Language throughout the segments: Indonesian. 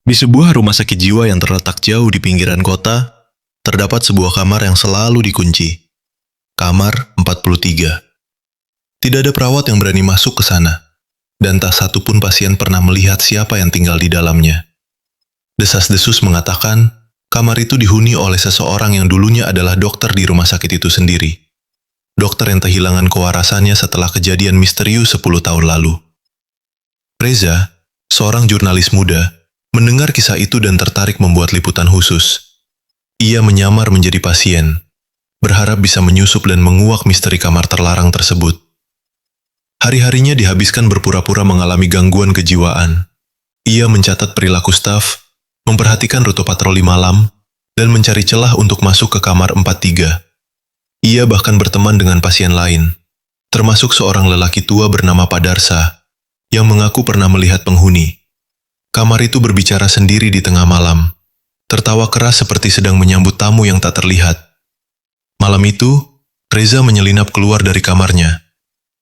Di sebuah rumah sakit jiwa yang terletak jauh di pinggiran kota, terdapat sebuah kamar yang selalu dikunci. Kamar 43. Tidak ada perawat yang berani masuk ke sana, dan tak satu pun pasien pernah melihat siapa yang tinggal di dalamnya. Desas-desus mengatakan, kamar itu dihuni oleh seseorang yang dulunya adalah dokter di rumah sakit itu sendiri. Dokter yang kehilangan kewarasannya setelah kejadian misterius 10 tahun lalu. Reza, seorang jurnalis muda, mendengar kisah itu dan tertarik membuat liputan khusus. Ia menyamar menjadi pasien, berharap bisa menyusup dan menguak misteri kamar terlarang tersebut. Hari-harinya dihabiskan berpura-pura mengalami gangguan kejiwaan. Ia mencatat perilaku staf, memperhatikan rute patroli malam, dan mencari celah untuk masuk ke kamar 43. Ia bahkan berteman dengan pasien lain, termasuk seorang lelaki tua bernama Padarsa, yang mengaku pernah melihat penghuni. Kamar itu berbicara sendiri di tengah malam, tertawa keras seperti sedang menyambut tamu yang tak terlihat. Malam itu, Reza menyelinap keluar dari kamarnya.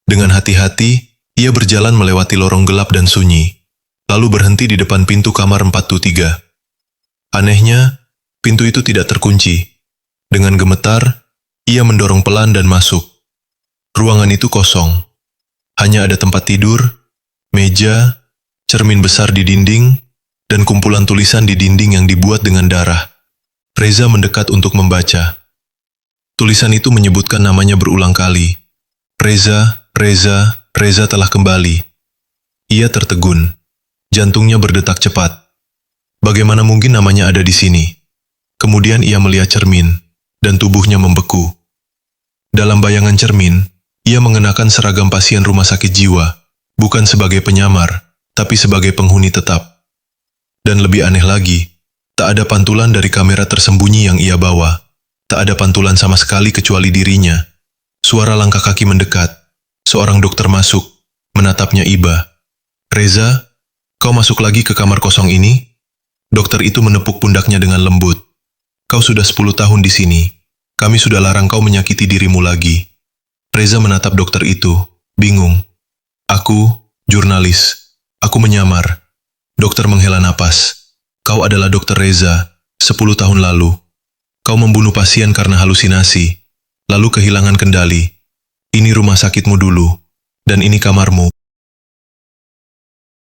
Dengan hati-hati, ia berjalan melewati lorong gelap dan sunyi, lalu berhenti di depan pintu kamar 43. Anehnya, pintu itu tidak terkunci. Dengan gemetar, ia mendorong pelan dan masuk. Ruangan itu kosong. Hanya ada tempat tidur, meja, cermin besar di dinding, dan kumpulan tulisan di dinding yang dibuat dengan darah. Reza mendekat untuk membaca. Tulisan itu menyebutkan namanya berulang kali. Reza, Reza, Reza telah kembali. Ia tertegun. Jantungnya berdetak cepat. Bagaimana mungkin namanya ada di sini? Kemudian ia melihat cermin, dan tubuhnya membeku. Dalam bayangan cermin, ia mengenakan seragam pasien rumah sakit jiwa, bukan sebagai penyamar, tapi sebagai penghuni tetap. Dan lebih aneh lagi, tak ada pantulan dari kamera tersembunyi yang ia bawa. Tak ada pantulan sama sekali kecuali dirinya. Suara langkah kaki mendekat. Seorang dokter masuk, menatapnya iba. Reza, kau masuk lagi ke kamar kosong ini? Dokter itu menepuk pundaknya dengan lembut. Kau sudah 10 tahun di sini. Kami sudah larang kau menyakiti dirimu lagi. Reza menatap dokter itu, bingung. Aku, jurnalis. Aku menyamar. Dokter menghela napas. Kau adalah dokter Reza, 10 tahun lalu. Kau membunuh pasien karena halusinasi, lalu kehilangan kendali. Ini rumah sakitmu dulu, dan ini kamarmu.